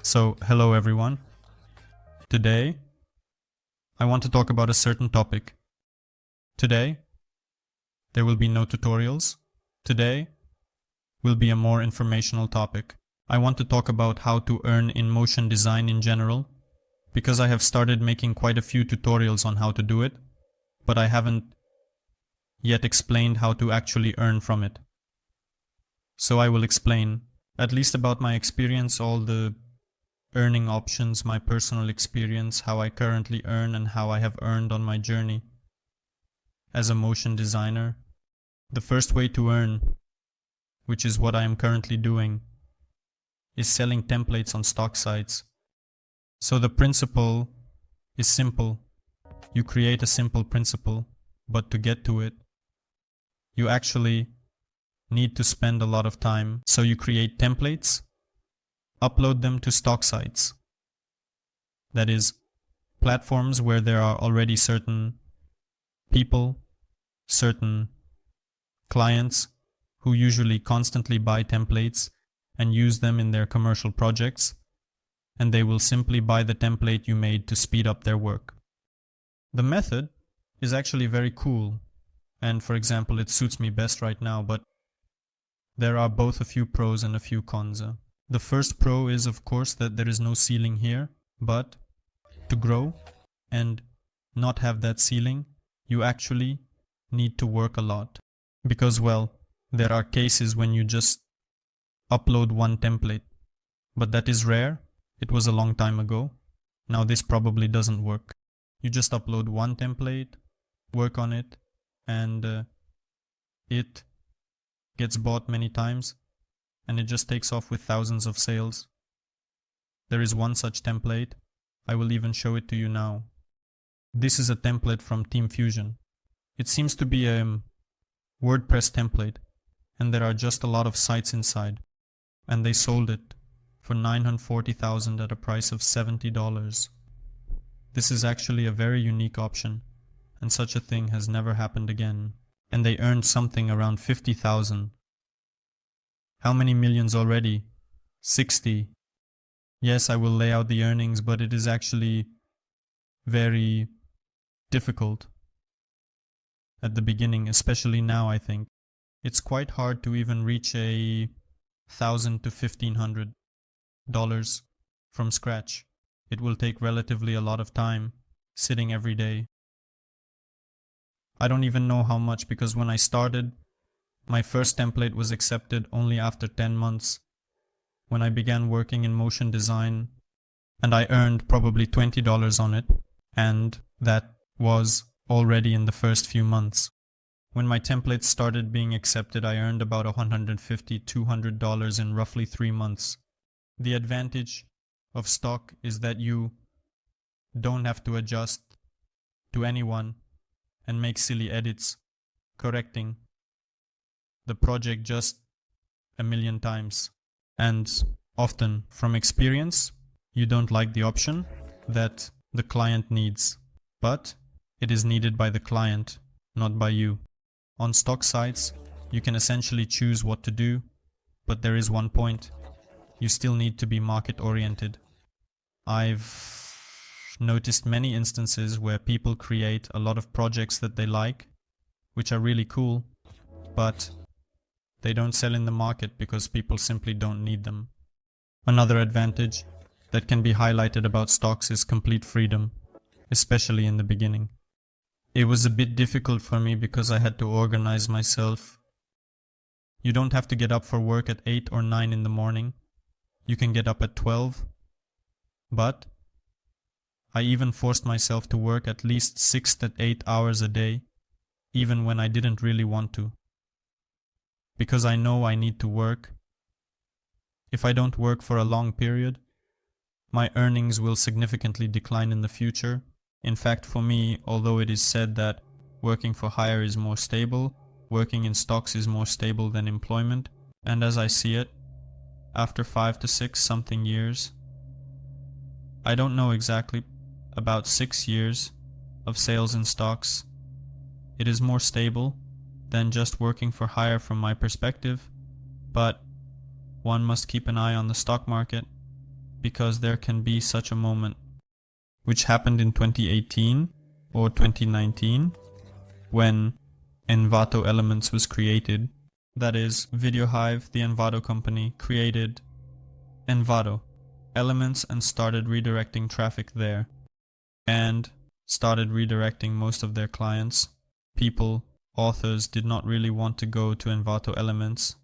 So, hello everyone. Today, I want to talk about a certain topic. Today, there will be no tutorials. Today, will be a more informational topic. I want to talk about how to earn in motion design in general, because I have started making quite a few tutorials on how to do it, but I haven't yet explained how to actually earn from it. So I will explain, at least about my experience, all the earning options, my personal experience, how I currently earn and how I have earned on my journey as a motion designer. The first way to earn, which is what I am currently doing, is selling templates on stock sites. So the principle is simple. You create a simple principle, but to get to it, you actually need to spend a lot of time. So you create templates, upload them to stock sites. That is, platforms where there are already certain people, certain clients who usually constantly buy templates and use them in their commercial projects, and they will simply buy the template you made to speed up their work. The method is actually very cool, and for example, it suits me best right now, but there are both a few pros and a few cons. The first pro is, of course, that there is no ceiling here, but to grow and not have that ceiling, you actually need to work a lot. Because, well, there are cases when you just upload one template, but that is rare. It was a long time ago. Now this probably doesn't work. You just upload one template, work on it, and it gets bought many times, and it just takes off with thousands of sales. There is one such template. I will even show it to you now. This is a template from Team Fusion. It seems to be a WordPress template, and there are just a lot of sites inside, and they sold it for $940,000 at a price of $70. This is actually a very unique option, and such a thing has never happened again. And they earned something around 50,000. How many millions already? 60. Yes, I will lay out the earnings, but it is actually very difficult at the beginning, especially now, I think. It's quite hard to even reach $1,000 to $1,500 from scratch. It will take relatively a lot of time, sitting every day. I don't even know how much, because when I started, my first template was accepted only after 10 months, when I began working in motion design, and I earned probably $20 on it, and that was already in the first few months. When my templates started being accepted, I earned about $150 to $200 in roughly 3 months. The advantage of stock is that you don't have to adjust to anyone and make silly edits, correcting the project just a million times. And often, from experience, you don't like the option that the client needs, but it is needed by the client, not by you. On stock sites, you can essentially choose what to do, but there is one point. You still need to be market-oriented. I've noticed many instances where people create a lot of projects that they like, which are really cool, but they don't sell in the market because people simply don't need them. Another advantage that can be highlighted about stocks is complete freedom, especially in the beginning. It was a bit difficult for me because I had to organize myself. You don't have to get up for work at 8 or 9 in the morning. You can get up at 12, but I even forced myself to work at least 6 to 8 hours a day, even when I didn't really want to. Because I know I need to work. If I don't work for a long period, my earnings will significantly decline in the future. In fact, for me, although it is said that working for hire is more stable, working in stocks is more stable than employment, and as I see it, after 5 to 6 something years, I don't know exactly, about 6 years of sales in stocks, it is more stable than just working for hire from my perspective, but one must keep an eye on the stock market because there can be such a moment, which happened in 2018 or 2019 when Envato Elements was created. That is, VideoHive, the Envato company, created Envato Elements and started redirecting traffic there, and started redirecting most of their clients. People, authors, did not really want to go to Envato Elements.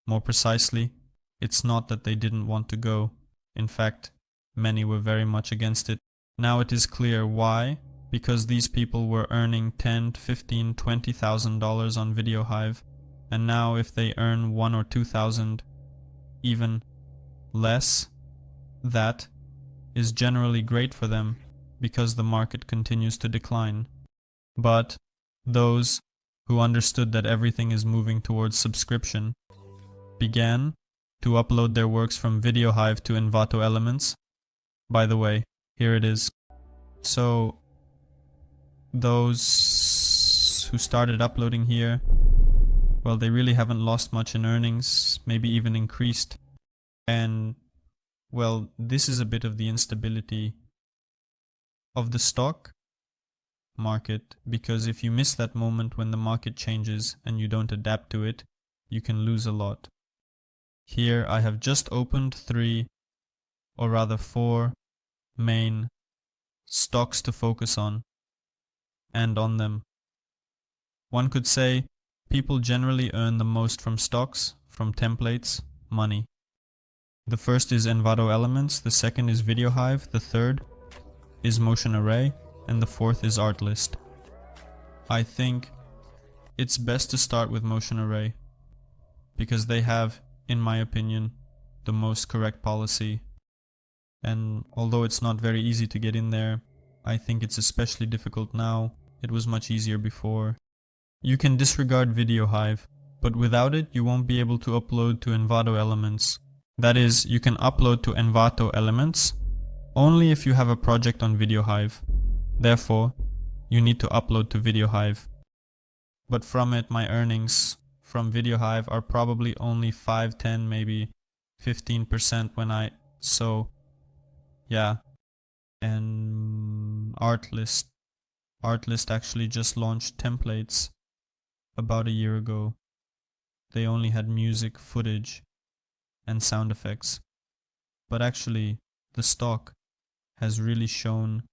More precisely, it's not that they didn't want to go. In fact, many were very much against it. Now it is clear why. Because these people were earning $10,000, $15,000, $20,000 on VideoHive, and now if they earn $1,000 or $2,000, even less, that is generally great for them because the market continues to decline. But those who understood that everything is moving towards subscription began to upload their works from VideoHive to Envato Elements. By the way, here it is. So those who started uploading here, well, they really haven't lost much in earnings, maybe even increased. And, well, this is a bit of the instability of the stock market, because if you miss that moment when the market changes and you don't adapt to it, you can lose a lot. Here I have just opened 3, or rather 4, main stocks to focus on, and on them. One could say people generally earn the most from stocks, from templates, money. The first is Envato Elements, the second is VideoHive, the third is Motion Array, and the fourth is Artlist. I think it's best to start with Motion Array, because they have, in my opinion, the most correct policy. And although it's not very easy to get in there, I think it's especially difficult now. It was much easier before. You can disregard VideoHive, but without it you won't be able to upload to Envato Elements. That is, you can upload to Envato Elements only if you have a project on VideoHive. Therefore, you need to upload to VideoHive. But from it, my earnings from VideoHive are probably only 5, 10, maybe 15% so yeah. And Artlist actually just launched templates about a year ago. They only had music, footage, and sound effects. But actually, the stock has really shown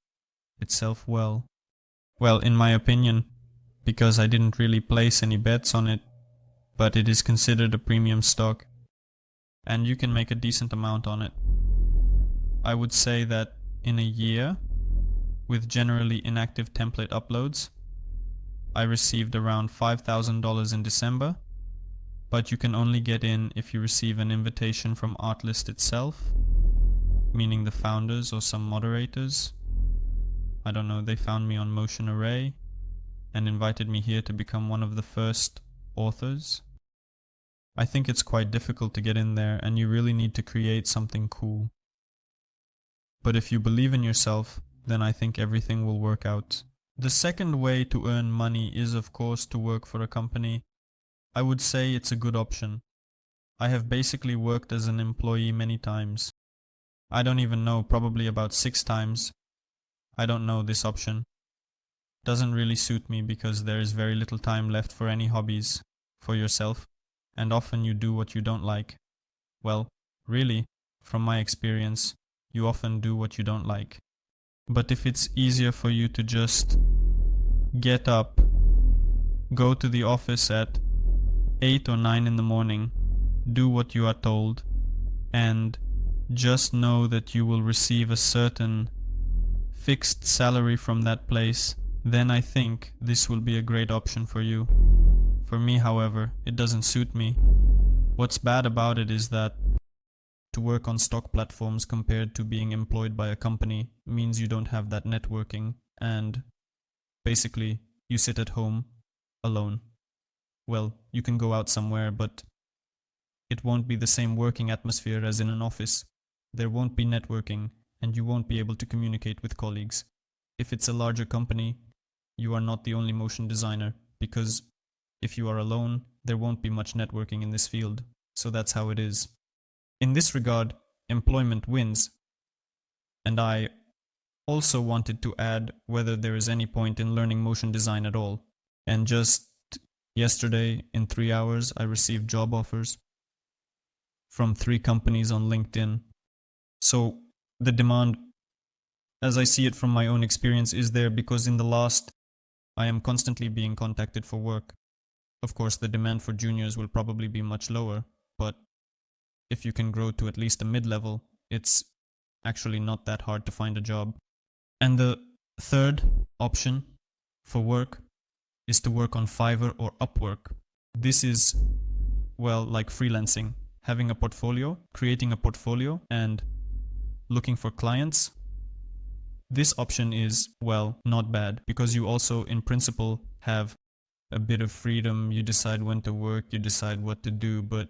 itself well. Well, in my opinion, because I didn't really place any bets on it, but it is considered a premium stock, and you can make a decent amount on it. I would say that in a year, with generally inactive template uploads, I received around $5,000 in December, but you can only get in if you receive an invitation from Artlist itself, meaning the founders or some moderators. I don't know, they found me on Motion Array and invited me here to become one of the first authors. I think it's quite difficult to get in there, and you really need to create something cool. But if you believe in yourself, then I think everything will work out. The second way to earn money is, of course, to work for a company. I would say it's a good option. I have basically worked as an employee many times. I don't even know, probably about 6 times. I don't know, this option doesn't really suit me because there is very little time left for any hobbies for yourself, and often you do what you don't like. Well, really, from my experience, you often do what you don't like. But if it's easier for you to just get up, go to the office at 8 or 9 in the morning, do what you are told, and just know that you will receive a certain fixed salary from that place, then I think this will be a great option for you. For me, however, it doesn't suit me. What's bad about it is that to work on stock platforms compared to being employed by a company means you don't have that networking, and basically you sit at home alone. Well, you can go out somewhere, but it won't be the same working atmosphere as in an office. There won't be networking, and you won't be able to communicate with colleagues. If it's a larger company, you are not the only motion designer, because if you are alone, there won't be much networking in this field. So that's how it is. In this regard, employment wins, And I also wanted to add whether there is any point in learning motion design at all. And just yesterday, in 3 hours, I received job offers from 3 companies on LinkedIn. So the demand, as I see it from my own experience, is there because in the last, I am constantly being contacted for work. Of course, the demand for juniors will probably be much lower, but if you can grow to at least a mid-level, it's actually not that hard to find a job. And the third option for work is to work on Fiverr or Upwork. This is, well, like freelancing, having a portfolio, creating a portfolio, and looking for clients. This option is, well, not bad, because you also, in principle, have a bit of freedom. You decide when to work, you decide what to do, but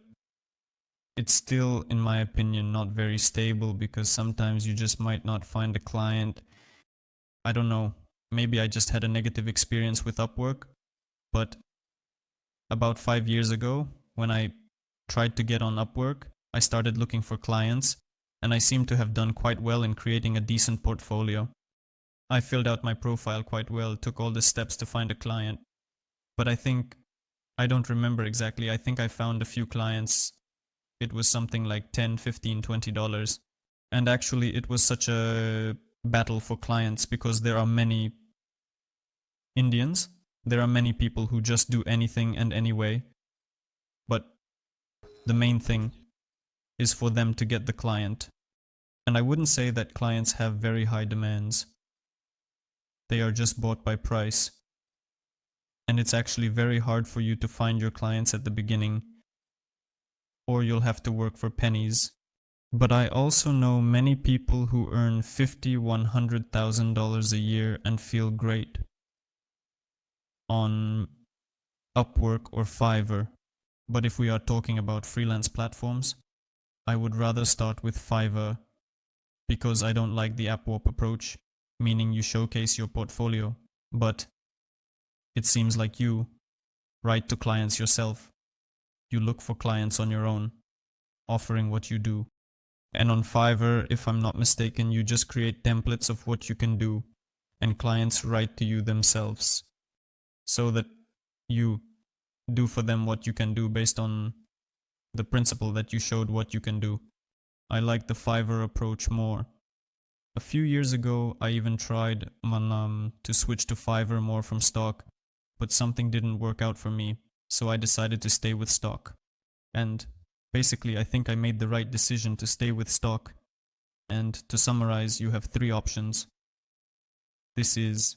it's still, in my opinion, not very stable, because sometimes you just might not find a client. I don't know, maybe I just had a negative experience with Upwork, but about 5 years ago, when I tried to get on Upwork, I started looking for clients, and I seem to have done quite well in creating a decent portfolio. I filled out my profile quite well, took all the steps to find a client, but I don't remember exactly, I think I found a few clients. It was something like $10, $15, $20, and actually it was such a battle for clients because there are many Indians, there are many people who just do anything and anyway, but the main thing is for them to get the client. And I wouldn't say that clients have very high demands. They are just bought by price. And it's actually very hard for you to find your clients at the beginning, or you'll have to work for pennies. But I also know many people who earn $50,000, $100,000 a year and feel great on Upwork or Fiverr. But if we are talking about freelance platforms, I would rather start with Fiverr, because I don't like the AppWarp approach, meaning you showcase your portfolio, but it seems like you write to clients yourself. You look for clients on your own, offering what you do. And on Fiverr, if I'm not mistaken, you just create templates of what you can do, and clients write to you themselves, so that you do for them what you can do based on the principle that you showed what you can do. I like the Fiverr approach more. A few years ago, I even tried to switch to Fiverr more from stock, but something didn't work out for me, so I decided to stay with stock. And basically, I think I made the right decision to stay with stock. And to summarize, you have 3 options. The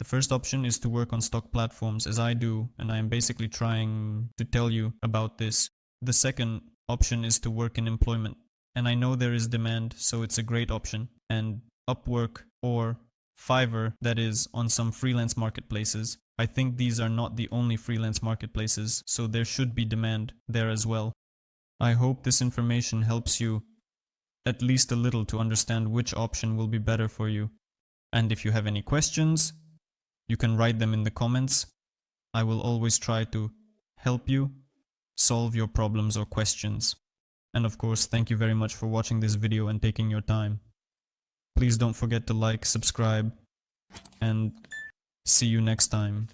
first option is to work on stock platforms, as I do, and I am basically trying to tell you about this. The second option is to work in employment, and I know there is demand, so it's a great option. And Upwork or Fiverr, that is, on some freelance marketplaces. I think these are not the only freelance marketplaces, so there should be demand there as well. I hope this information helps you at least a little to understand which option will be better for you. And if you have any questions, you can write them in the comments. I will always try to help you solve your problems or questions. And of course, thank you very much for watching this video and taking your time. Please don't forget to like, subscribe, and see you next time.